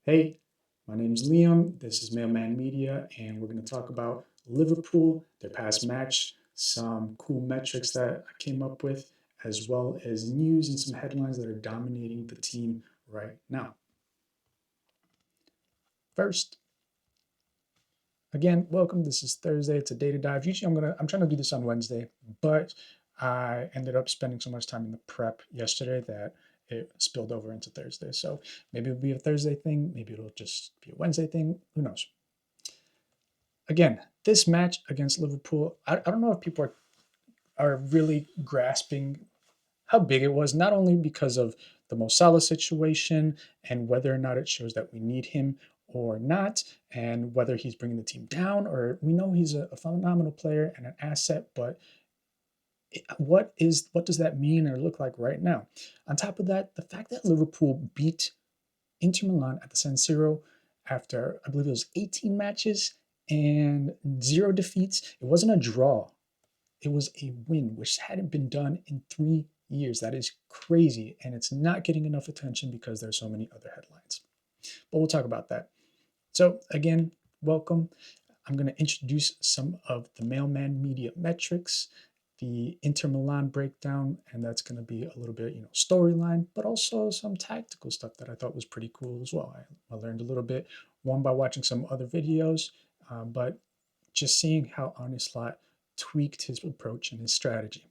Hey, my name is Liam. This is Mailman Media, and we're going to talk about Liverpool, their past match, some cool metrics that I came up with, as well as news and some headlines that are dominating the team right now. First, again, welcome. This is Thursday. It's a data dive. Usually, I'm trying to do this on Wednesday, but I ended up spending so much time in the prep yesterday that it spilled over into Thursday. So maybe it'll be a Thursday thing. Maybe it'll just be a Wednesday thing. Who knows? Again, this match against Liverpool, I don't know if people are really grasping how big it was, not only because of the Mo Salah situation and whether or not it shows that we need him or not, and whether he's bringing the team down, or we know he's a phenomenal player and an asset, but what does that mean or look like right now? On top of that, the fact that Liverpool beat Inter Milan at the San Siro after, I believe it was 18 matches and 0 defeats. It wasn't a draw, it was a win, which hadn't been done in 3 years. That is crazy. And it's not getting enough attention because there's so many other headlines. But we'll talk about that. So, again, welcome. I'm going to introduce some of the Mailman Media metrics, the Inter Milan breakdown, and that's going to be a little bit, storyline, but also some tactical stuff that I thought was pretty cool as well. I learned a little bit, one by watching some other videos, but just seeing how Arne tweaked his approach and his strategy.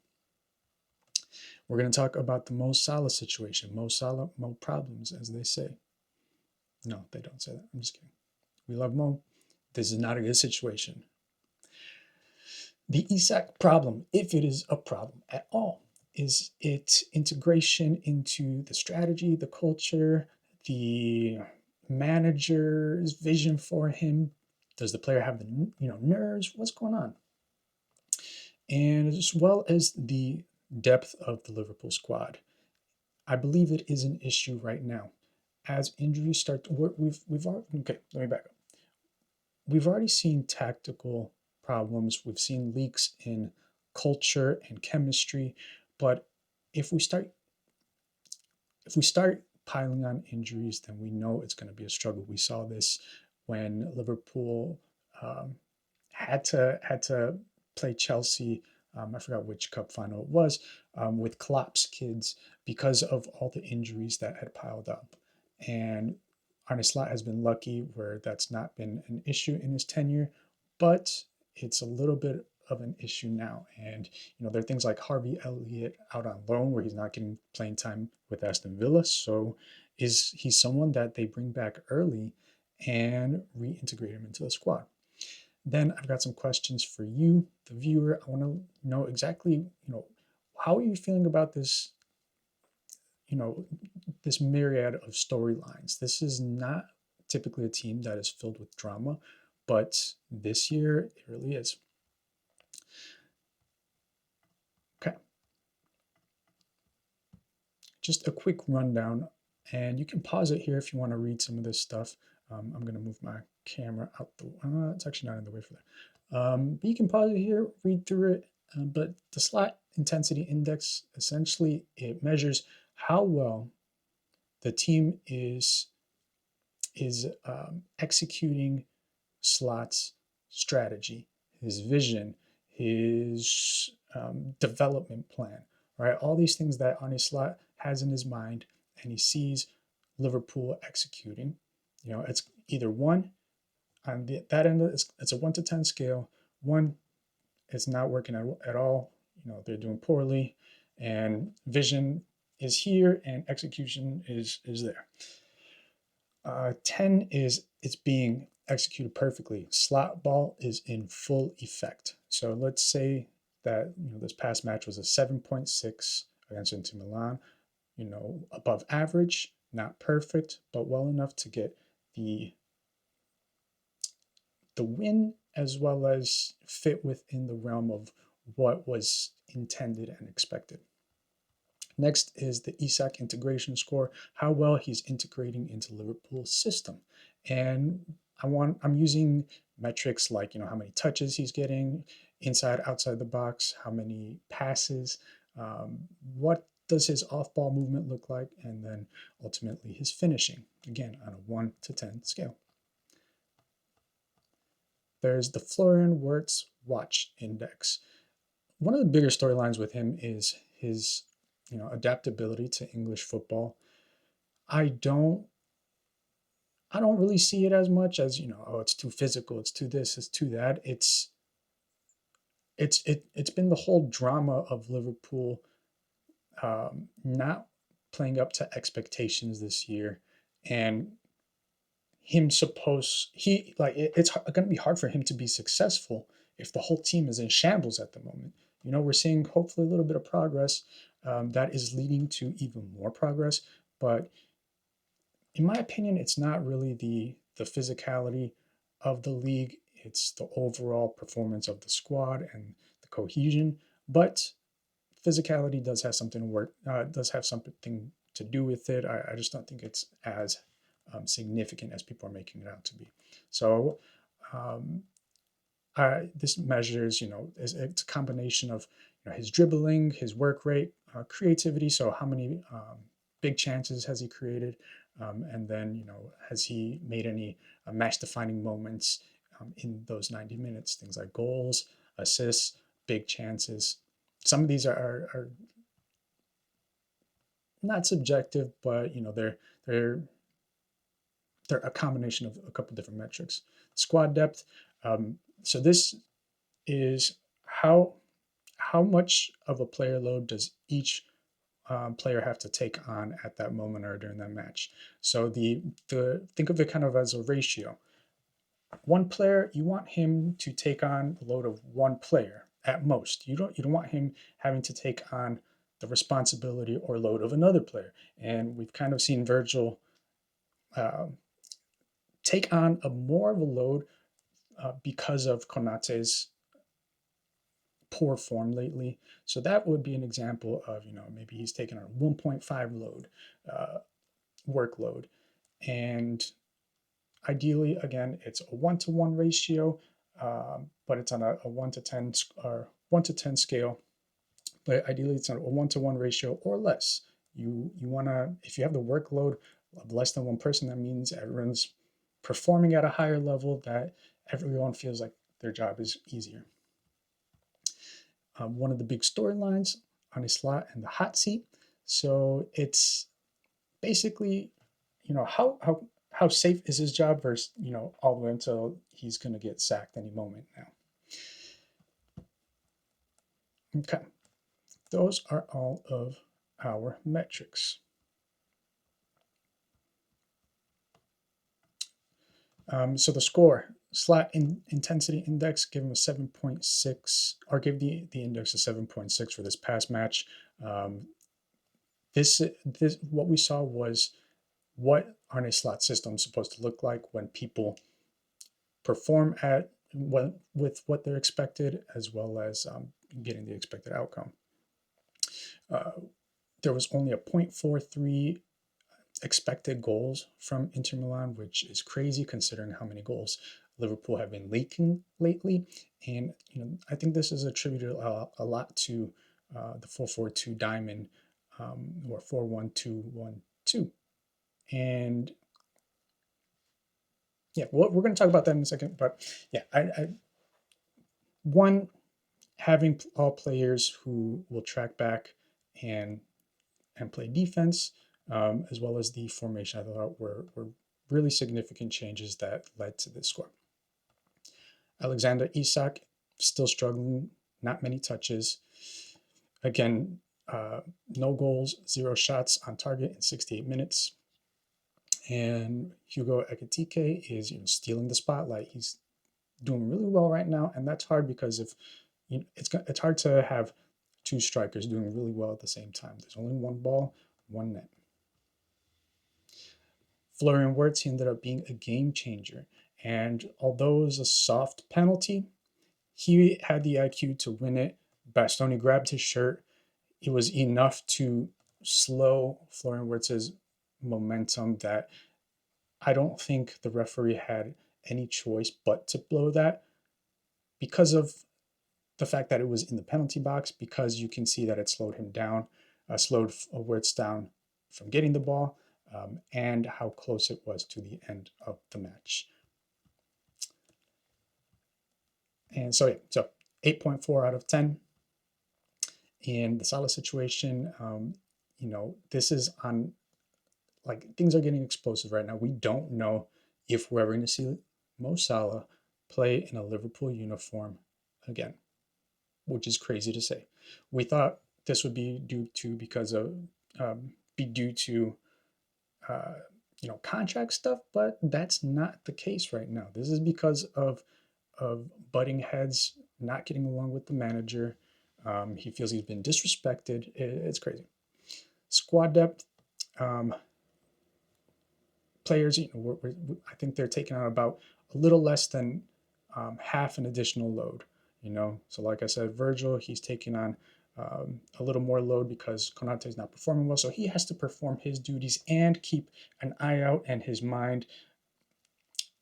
We're going to talk about the Mo Salah situation. Mo Salah, Mo problems, as they say. No, they don't say that. I'm just kidding. We love Mo. This is not a good situation. The Isak problem, if it is a problem at all, is its integration into the strategy, the culture, the manager's vision for him. Does the player have the nerves? What's going on? And as well as the depth of the Liverpool squad. I believe it is an issue right now. As injuries start to work, we've already, okay, let me back up. We've already seen tactical problems. We've seen leaks in culture and chemistry, but if we start piling on injuries, then we know it's going to be a struggle. We saw this when Liverpool had to play Chelsea. I forgot which cup final it was, with Klopp's kids because of all the injuries that had piled up. And Arne Slot has been lucky where that's not been an issue in his tenure, but it's a little bit of an issue now. And there are things like Harvey Elliott out on loan where he's not getting playing time with Aston Villa. So is he someone that they bring back early and reintegrate him into the squad? Then I've got some questions for you, the viewer. I want to know exactly, how are you feeling about this, this myriad of storylines? This is not typically a team that is filled with drama, but this year it really is. Okay. Just a quick rundown, and you can pause it here if you want to read some of this stuff. I'm going to move my camera out it's actually not in the way for that. But you can pause it here, read through it. But the slot intensity index, essentially, it measures how well the team is executing Slot's strategy, his vision, his development plan, right? All these things that Arne Slot has in his mind, and he sees Liverpool executing. It's either one on that end. It's a 1 to 10 scale. One, it's not working at all. They're doing poorly, and vision is here, and execution is there. 10 is it's being executed perfectly. Slot ball is in full effect. So let's say that this past match was a 7.6 against Inter Milan. Above average, not perfect, but well enough to get the win, as well as fit within the realm of what was intended and expected. Next is the Isak integration score, how well he's integrating into Liverpool's system. And I'm using metrics like, how many touches he's getting inside, outside the box, how many passes, what does his off-ball movement look like, and then ultimately his finishing, again, on a 1 to 10 scale. There's the Florian Wirtz Watch Index. One of the bigger storylines with him is his adaptability to English football. I don't really see it as much as, oh, it's too physical, it's too this, it's too that. It's been the whole drama of Liverpool not playing up to expectations this year, and it's going to be hard for him to be successful if the whole team is in shambles at the moment. We're seeing hopefully a little bit of progress that is leading to even more progress, but in my opinion, it's not really the physicality of the league. It's the overall performance of the squad and the cohesion. But physicality does have something to do with it. I just don't think it's as significant as people are making it out to be. So this measures, it's a combination of his dribbling, his work rate, creativity. So how many big chances has he created? And then, has he made any match-defining moments in those 90 minutes? Things like goals, assists, big chances. Some of these are not subjective, but they're a combination of a couple different metrics. Squad depth. So this is how much of a player load does each player have to take on at that moment or during that match. So think of it kind of as a ratio. One player, you want him to take on a load of one player at most. You don't want him having to take on the responsibility or load of another player. And we've kind of seen Virgil take on more of a load because of Konate's poor form lately. So that would be an example of, maybe he's taken on a 1.5 load, workload. And ideally, again, it's a 1-to-1 ratio, but it's on a 1 to 10 or 1 to 10 scale. But ideally, it's on a 1-to-1 ratio or less. You want to, if you have the workload of less than one person, that means everyone's performing at a higher level, that everyone feels like their job is easier. One of the big storylines on his slot and the hot seat. So it's basically, how safe is his job versus, all the way until he's going to get sacked any moment now. Okay, those are all of our metrics. So the score, slot intensity index, give him a 7.6, or give the index a 7.6 for this past match. This what we saw was what Arne slot system is supposed to look like when people perform with what they're expected, as well as getting the expected outcome. There was only a 0.43 expected goals from Inter Milan, which is crazy considering how many goals Liverpool have been leaking lately. And I think this is attributed a lot to the 4-4-2 diamond, or 4-1-2-1-2. And yeah, we're going to talk about that in a second. But yeah, having all players who will track back and play defense, as well as the formation, I thought were really significant changes that led to this score. Alexander Isak still struggling, not many touches. Again, no goals, 0 shots on target in 68 minutes. And Hugo Ekitike is stealing the spotlight. He's doing really well right now, and that's hard because if it's hard to have two strikers doing really well at the same time. There's only one ball, one net. Florian Wirtz, he ended up being a game changer, and although it was a soft penalty, he had the IQ to win it. Bastoni grabbed his shirt. It was enough to slow Florian Wirtz's momentum that I don't think the referee had any choice but to blow that, because of the fact that it was in the penalty box, because you can see that it slowed him down. slowed Wirtz down from getting the ball, and how close it was to the end of the match. And so, yeah, so 8.4 out of 10. In the Salah situation, this is on, like, things are getting explosive right now. We don't know if we're ever going to see Mo Salah play in a Liverpool uniform again, which is crazy to say. We thought this would be due to contract stuff, but that's not the case right now. This is because of butting heads, not getting along with the manager. He feels he's been disrespected. It's crazy. Squad depth. Players, I think they're taking on about a little less than half an additional load. So like I said, Virgil, he's taking on a little more load because Konate is not performing well. So he has to perform his duties and keep an eye out and his mind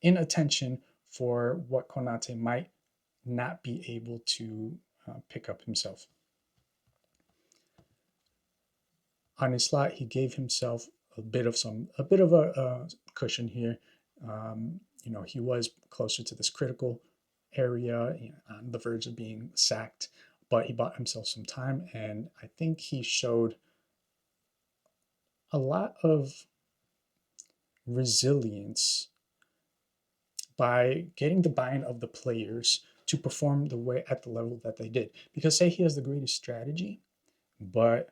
in attention for what Konate might not be able to pick up himself. On his slot, he gave himself a bit of a cushion here. He was closer to this critical area, on the verge of being sacked, but he bought himself some time, and I think he showed a lot of resilience by getting the buy-in of the players to perform at the level that they did. Because say he has the greatest strategy, but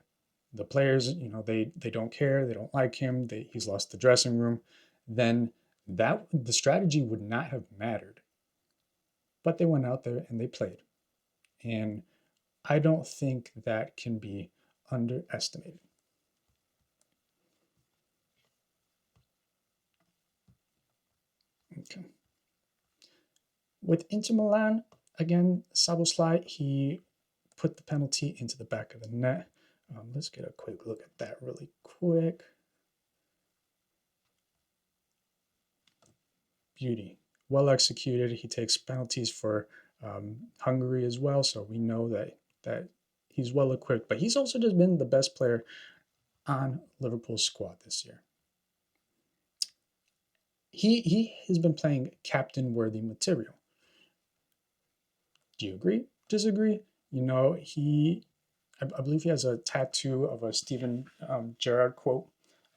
the players, they don't care, they don't like him, he's lost the dressing room, then the strategy would not have mattered. But they went out there and they played. And I don't think that can be underestimated. Okay. With Inter Milan, again, Szoboszlai, he put the penalty into the back of the net. Let's get a quick look at that really quick. Beauty. Well executed. He takes penalties for Hungary as well, so we know that he's well equipped. But he's also just been the best player on Liverpool's squad this year. He has been playing captain-worthy material. Do you agree? Disagree? I believe he has a tattoo of a Steven Gerrard quote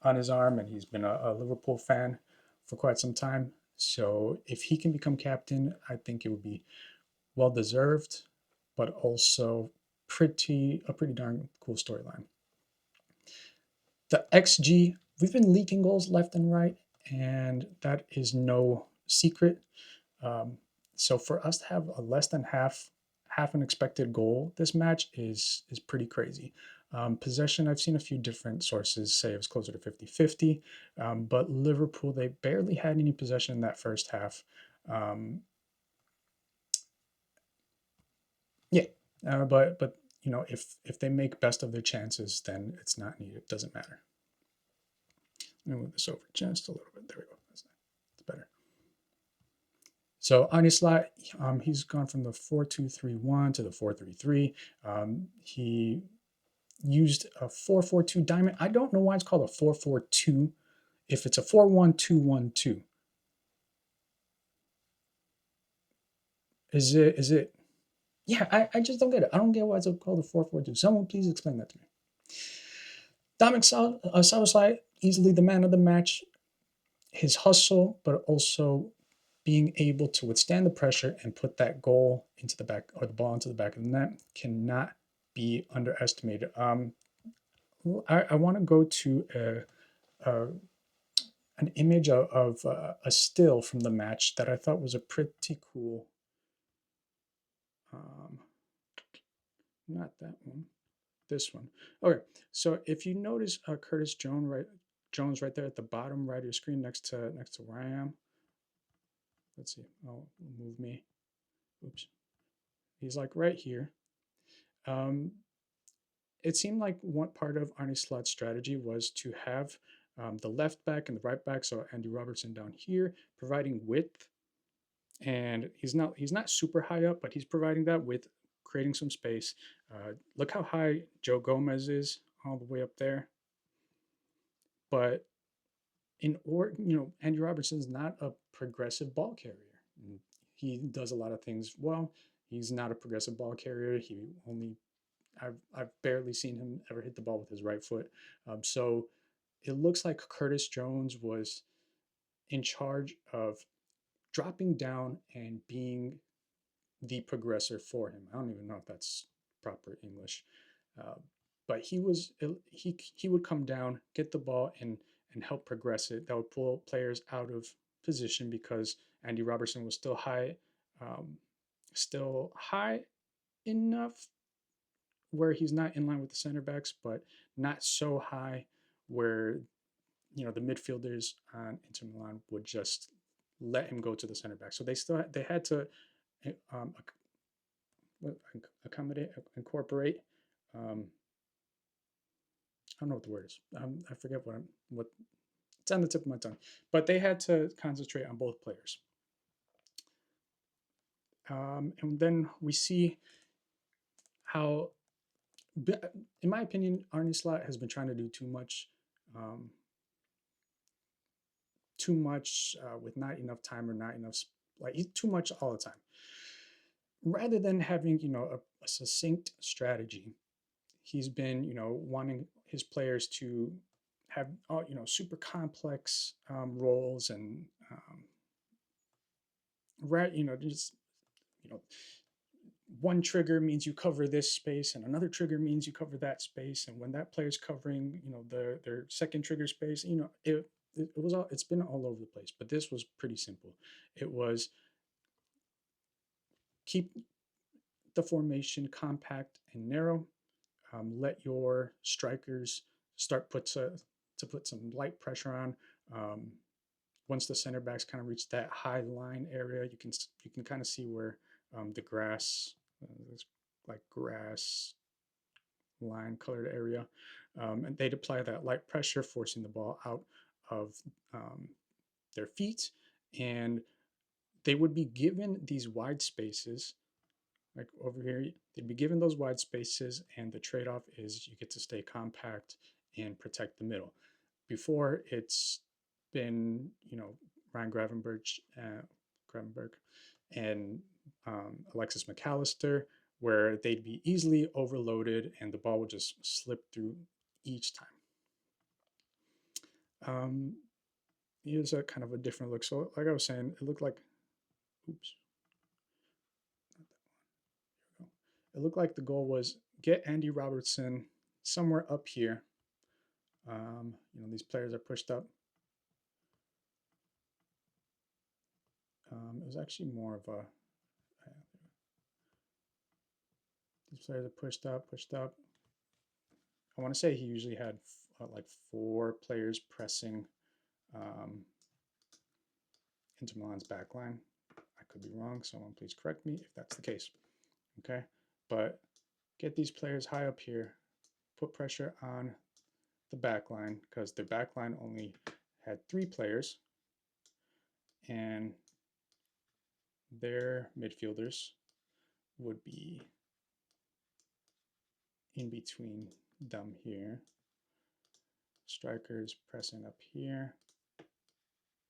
on his arm, and he's been a Liverpool fan for quite some time. So if he can become captain, I think it would be well deserved, but also a pretty darn cool storyline. The XG, we've been leaking goals left and right, and that is no secret. So for us to have a less than half an expected goal this match is pretty crazy. Possession, I've seen a few different sources say it was closer to 50-50, but Liverpool, they barely had any possession in that first half. But if they make best of their chances, then it's not needed. It doesn't matter. Let me move this over just a little bit. There we go. That's better. So on his slot, he's gone from the 4-2-3-1 to the 4-3-3. He used a 4-4-2 diamond. I don't know why it's called a 4-4-2 if it's a 4-1-2-1-2. Is it? Yeah, I just don't get it. I don't get why it's called a 4-4-2. Someone please explain that to me. Dominic Szoboszlai, easily the man of the match. His hustle, but also being able to withstand the pressure and put that goal into the back, or the ball into the back of the net, cannot be underestimated. I want to go to an image of a still from the match that I thought was a pretty cool. Not that one, this one. Okay, so if you notice Curtis Jones right there at the bottom right of your screen, next to where I am. Let's see. Oh, move me. Oops. He's like right here. It seemed like one part of Arne Slot's strategy was to have the left back and the right back, so Andy Robertson down here, providing width. And he's not super high up, but he's providing that width, creating some space. Look how high Joe Gomez is all the way up there. But Andy Robertson's not a progressive ball carrier. He does a lot of things well. He's not a progressive ball carrier. I've barely seen him ever hit the ball with his right foot. So it looks like Curtis Jones was in charge of dropping down and being the progressor for him. I don't even know if that's proper English, but he would come down, get the ball, and help progress it. That would pull players out of position because Andy Robertson was still high enough where he's not in line with the center backs, but not so high where the midfielders on Inter Milan would just let him go to the center back. So they had to um, incorporate. I don't know what the word is. I forget what it's on the tip of my tongue. But they had to concentrate on both players. And then we see how, in my opinion, Arne Slot has been trying to do too much with not enough time or not enough, he's too much all the time. Rather than having a succinct strategy, he's been wanting his players to have super complex roles and just one trigger means you cover this space and another trigger means you cover that space, and when that player's covering their second trigger space, it's been all over the place. But this was pretty simple. It was keep the formation compact and narrow. Let your strikers start to put some light pressure on. Once the center backs kind of reach that high line area, you can kind of see where the grass, like grass line colored area, and they'd apply that light pressure, forcing the ball out of their feet, and they would be given these wide spaces. Like over here, they'd be given those wide spaces, and the trade-off is you get to stay compact and protect the middle. Before, it's been Ryan Gravenberch and Alexis McAllister, where they'd be easily overloaded and the ball would just slip through each time. Here's a kind of a different look. So like I was saying, it looked like, oops. It looked like the goal was get Andy Robertson somewhere up here. These players are pushed up. It was actually more of a, these players are pushed up. I want to say he usually had like 4 players pressing Inter Milan's back line. I could be wrong. Someone please correct me if that's the case. Okay, but get these players high up here, put pressure on the back line because their back line only had 3 players, and their midfielders would be in between them here. Strikers pressing up here.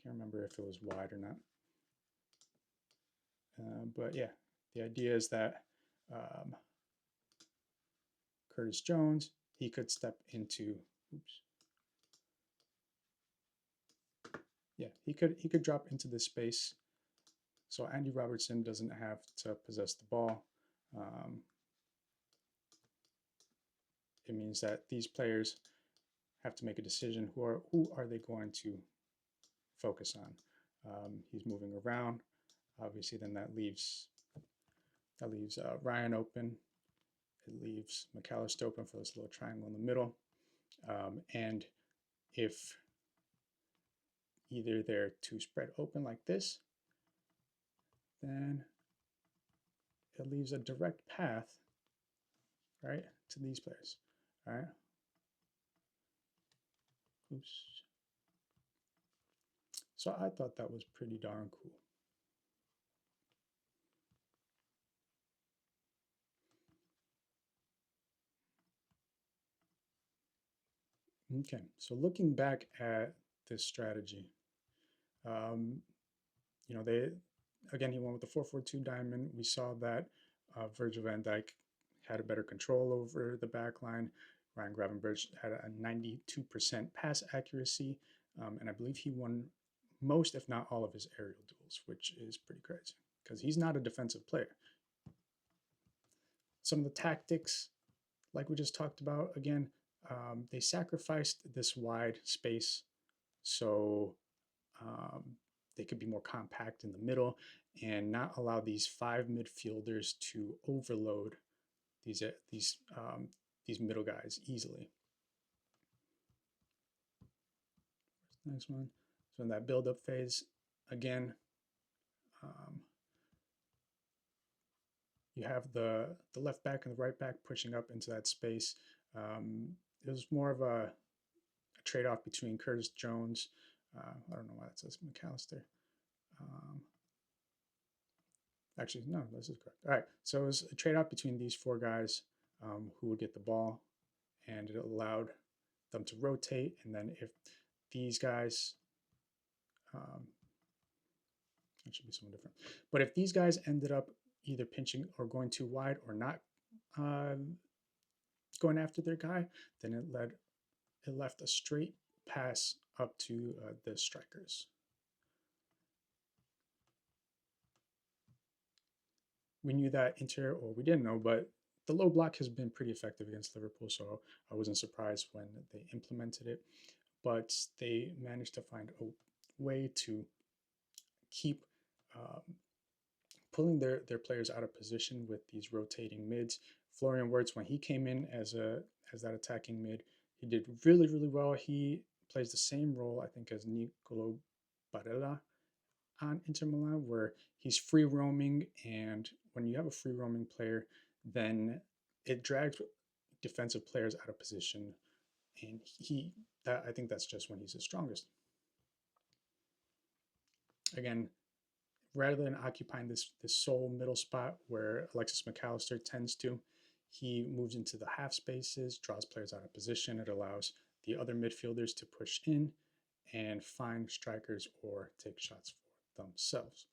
Can't remember if it was wide or not. But yeah, the idea is that Curtis Jones, he could step into, oops. Yeah, he could drop into this space. So Andy Robertson doesn't have to possess the ball. It means that these players have to make a decision. Who are they going to focus on? He's moving around. Obviously, then that leaves Ryan open. It leaves McAllister open for this little triangle in the middle. And if either they're too spread open like this, then it leaves a direct path, right, to these players. All right. Oops. So I thought that was pretty darn cool. Okay, so looking back at this strategy, you know, he went with the 4-4-2 diamond. We saw that Virgil van Dijk had a better control over the back line. Ryan Gravenberch had a 92% pass accuracy, and I believe he won most, if not all, of his aerial duels, which is pretty crazy because he's not a defensive player. Some of the tactics, like we just talked about, again, they sacrificed this wide space so they could be more compact in the middle and not allow these 5 midfielders to overload these middle guys easily. Next one. So in that build-up phase, again, you have the left back and the right back pushing up into that space. It was more of a trade-off between Curtis Jones. I don't know why that says McAllister. Actually, no, this is correct. All right, so it was a trade-off between these 4 guys who would get the ball, and it allowed them to rotate. And then if these guys, it should be something different. But if these guys ended up either pinching or going too wide or not going after their guy, then it left a straight pass up to the strikers. We knew that Inter, or we didn't know, but the low block has been pretty effective against Liverpool, so I wasn't surprised when they implemented it. But they managed to find a way to keep pulling their players out of position with these rotating mids. Florian Wirtz, when he came in as that attacking mid, he did really, really well. He plays the same role, I think, as Nicolo Barella on Inter Milan, where he's free roaming, and when you have a free roaming player, then it drags defensive players out of position, and I think that's just when he's the strongest. Again, rather than occupying this sole middle spot where Alexis McAllister tends to, he moves into the half spaces, draws players out of position. It allows the other midfielders to push in and find strikers or take shots for themselves.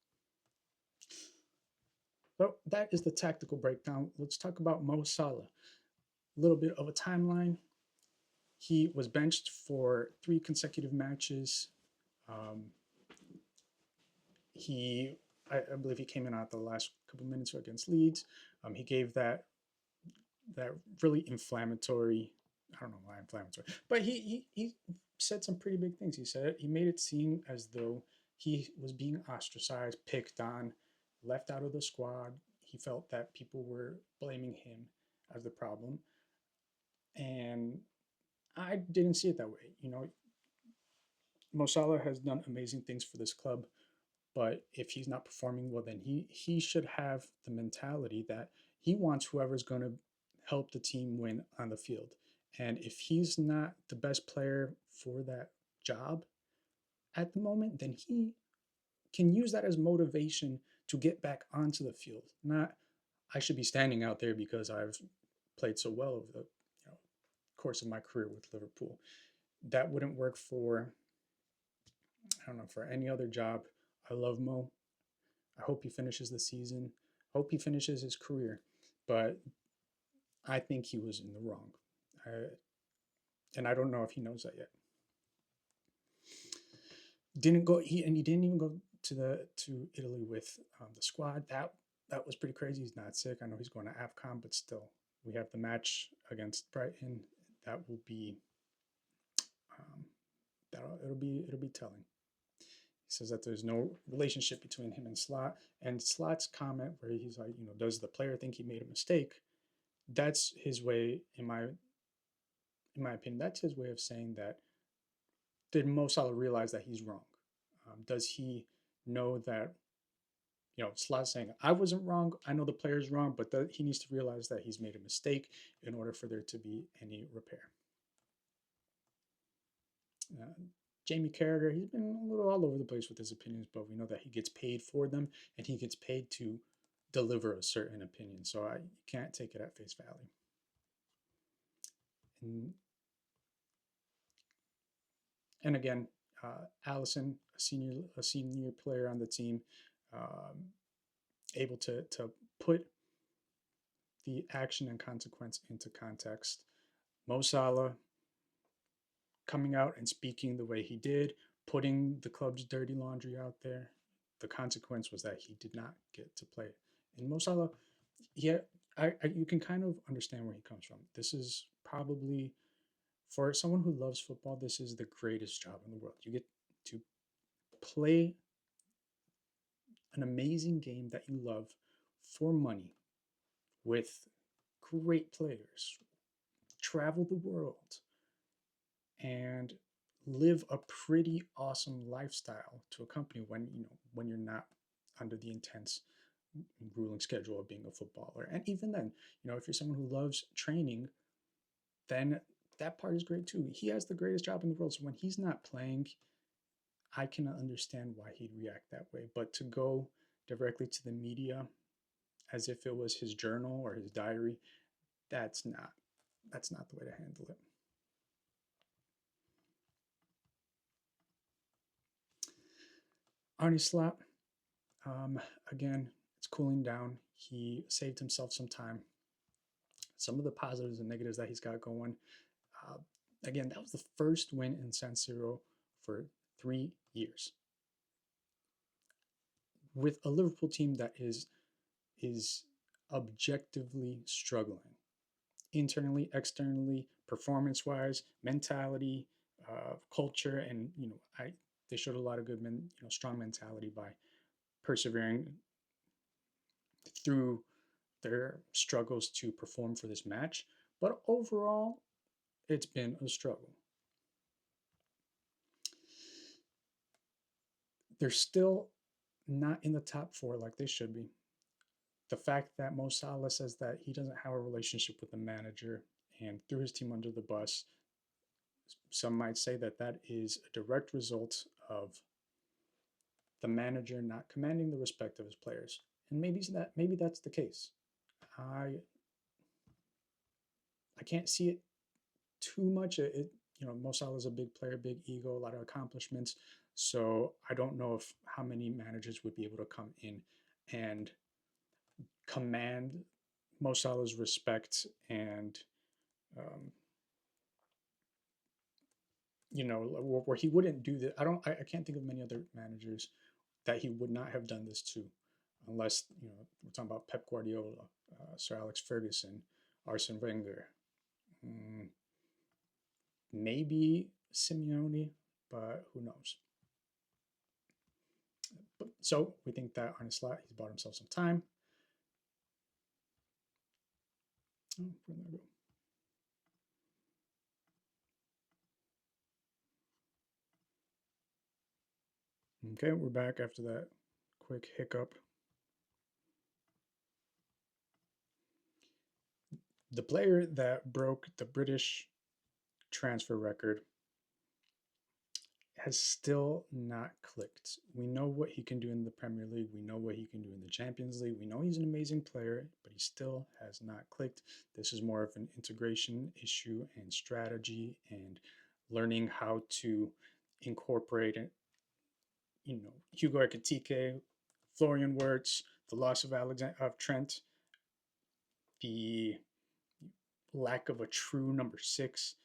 So that is the tactical breakdown. Let's talk about Mo Salah. A little bit of a timeline. He was benched for 3 consecutive matches. I believe he came in at the last couple minutes against Leeds. He gave that really inflammatory, I don't know why inflammatory, but he said some pretty big things. He made it seem as though he was being ostracized, picked on, left out of the squad. He felt that people were blaming him as the problem. And I didn't see it that way. You know, Mo Salah has done amazing things for this club, but if he's not performing well, then he should have the mentality that he wants whoever's going to help the team win on the field. And if he's not the best player for that job at the moment, then he can use that as motivation to get back onto the field. Not, I should be standing out there because I've played so well over the course of my career with Liverpool. That wouldn't work for, I don't know, for any other job. I love Mo. I hope he finishes the season. Hope he finishes his career. But I think he was in the wrong. And I don't know if he knows that yet. He didn't even go to Italy with the squad. That was pretty crazy. He's not sick. I know he's going to AFCON, but still, we have the match against Brighton. That will be it'll be telling. He says that there's no relationship between him and Slot. And Slot's comment where he's like, does the player think he made a mistake? That's his way, in my opinion, that's his way of saying that, did Mo Salah realize that he's wrong? Does he know that, Slot's saying, I wasn't wrong, I know the player's wrong, but he needs to realize that he's made a mistake in order for there to be any repair. Jamie Carragher, he's been a little all over the place with his opinions, but we know that he gets paid for them and he gets paid to deliver a certain opinion. So you can't take it at face value. And And again, Allison, a senior player on the team, um, able to put the action and consequence into context. Mo Salah coming out and speaking the way he did, putting the club's dirty laundry out there. The consequence was that he did not get to play. And Mo Salah, yeah, you can kind of understand where he comes from. This is probably, for someone who loves football, this is the greatest job in the world. You get to play an amazing game that you love for money with great players, travel the world, and live a pretty awesome lifestyle to accompany when you're not under the intense grueling schedule of being a footballer. And even then, if you're someone who loves training, then that part is great too. He has the greatest job in the world. So when he's not playing, I can understand why he'd react that way. But to go directly to the media as if it was his journal or his diary, that's not the way to handle it. Arne Slot, again, it's cooling down. He saved himself some time. Some of the positives and negatives that he's got going. Uh, Again, that was the first win in San Siro for 3 years with a Liverpool team that is objectively struggling internally, externally, performance-wise, mentality, culture, and they showed a lot of good strong mentality by persevering through their struggles to perform for this match. But overall, it's been a struggle. They're still not in the top four like they should be. The fact that Mo Salah says that he doesn't have a relationship with the manager and threw his team under the bus, some might say that that is a direct result of the manager not commanding the respect of his players. And maybe that's the case. I can't see it too much. Mo Salah is a big player, big ego, a lot of accomplishments. So I don't know if how many managers would be able to come in and command Mo Salah's respect and um, where he wouldn't do that. I can't think of many other managers that he would not have done this to, unless we're talking about Pep Guardiola, Sir Alex Ferguson, Arsene Wenger, maybe Simeone, but who knows? So we think that Arne Slot, he's bought himself some time. Oh, where'd that go? Okay, we're back after that quick hiccup. The player that broke the British transfer record has still not clicked. We know what he can do in the Premier League. We know what he can do in the Champions League. We know he's an amazing player, but he still has not clicked. This is more of an integration issue and strategy and learning how to incorporate it. Hugo Ekitike, Florian Wirtz, the loss of Trent, the lack of a true number 6,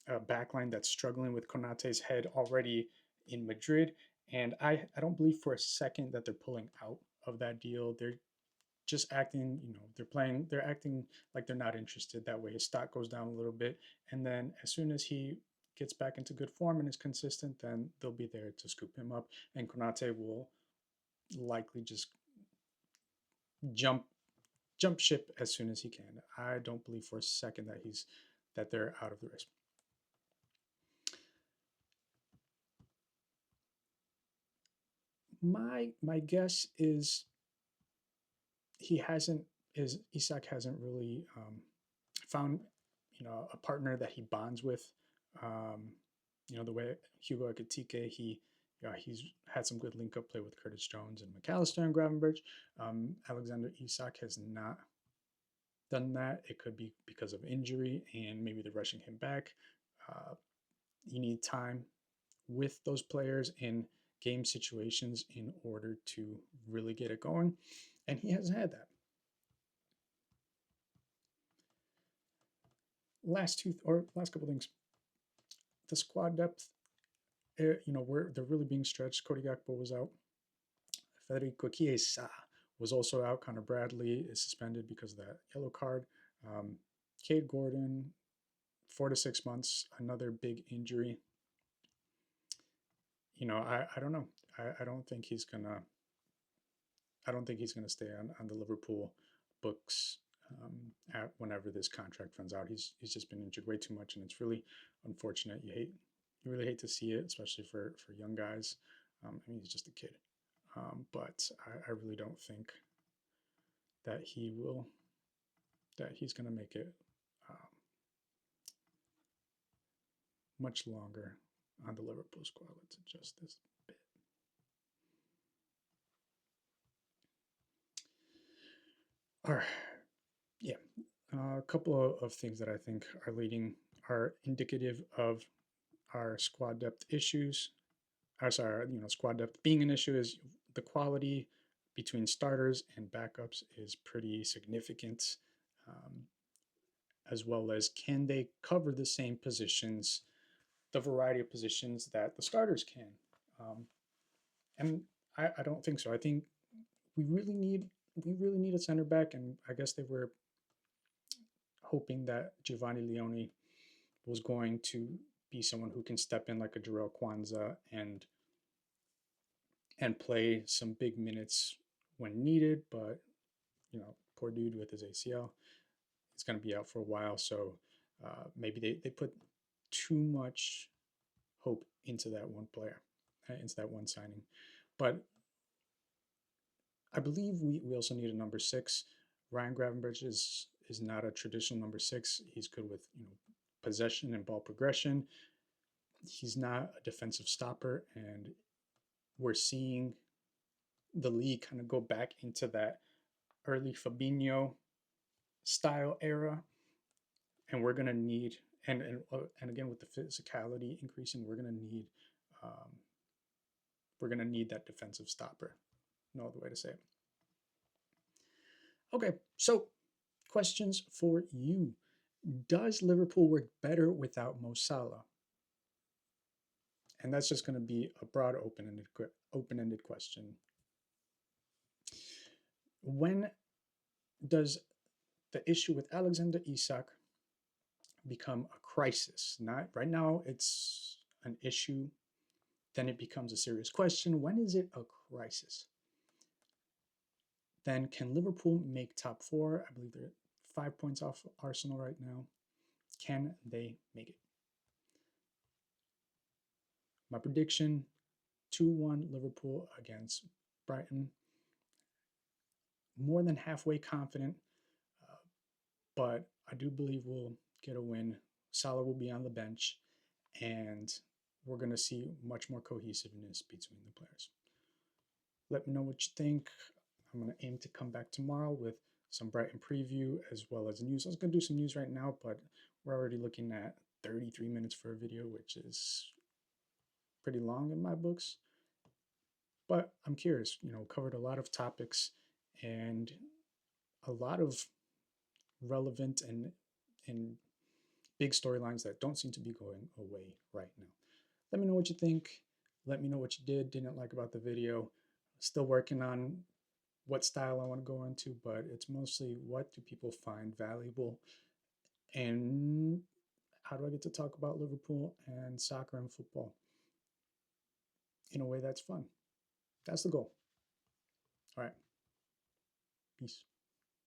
a backline that's struggling with Konate's head already in Madrid. And I don't believe for a second that they're pulling out of that deal. They're just acting, they're acting like they're not interested. That way his stock goes down a little bit. And then as soon as he gets back into good form and is consistent, then they'll be there to scoop him up. And Konate will likely just jump ship as soon as he can. I don't believe for a second that they're out of the race. My guess is Isak hasn't really found a partner that he bonds with. The way Hugo Ekitike, he's had some good link up play with Curtis Jones and McAllister and Gravenberch. Alexander Isak has not done that. It could be because of injury and maybe they're rushing him back. You need time with those players in game situations in order to really get it going, and he hasn't had that. Last couple things. The squad depth, they're really being stretched. Cody Gakpo was out. Federico Chiesa was also out. Connor Bradley is suspended because of that yellow card. Cade Gordon, 4 to 6 months, another big injury. I don't know. I don't think he's gonna. I don't think he's gonna stay on the Liverpool books whenever this contract runs out. He's just been injured way too much, and it's really unfortunate. You really hate to see it, especially for young guys. He's just a kid, but I really don't think that he's going to make it much longer on the Liverpool squad. Let's adjust this bit. All right. Yeah. A couple of things that I think are indicative of our squad depth issues. Squad depth being an issue is the quality between starters and backups is pretty significant, as well as can they cover the same positions, the variety of positions that the starters can. And I don't think so. I think we really need a center back, and I guess they were hoping that Giovanni Leone was going to be someone who can step in like a Jarrell Kwanzaa and play some big minutes when needed. But poor dude with his ACL, he's going to be out for a while. So maybe they put too much hope into that one player, into that one signing. But I believe we also need a number 6. Ryan Gravenberch is not a traditional number 6. He's good with possession and ball progression. He's not a defensive stopper, and we're seeing the league kind of go back into that early Fabinho style era, and we're going to need and again with the physicality increasing, we're going to need that defensive stopper. No other way to say it. Okay, so questions for you. Does Liverpool work better without Mo Salah? And that's just going to be a broad open-ended question. When does the issue with Alexander Isak become a crisis? Not right now, it's an issue. Then it becomes a serious question. When is it a crisis? Then can Liverpool make top 4? I believe they're 5 points off Arsenal right now. Can they make it? My prediction, 2-1 Liverpool against Brighton. More than halfway confident, but I do believe we'll get a win. Salah will be on the bench, and we're going to see much more cohesiveness between the players. Let me know what you think. I'm going to aim to come back tomorrow with some Brighton preview as well as news. I was going to do some news right now, but we're already looking at 33 minutes for a video, which is pretty long in my books. But I'm curious, covered a lot of topics and a lot of relevant and big storylines that don't seem to be going away right now. Let me know what you think. Let me know what you didn't like about the video. Still working on what style I want to go into, but it's mostly what do people find valuable and how do I get to talk about Liverpool and soccer and football in a way that's fun. That's the goal. All right. Peace.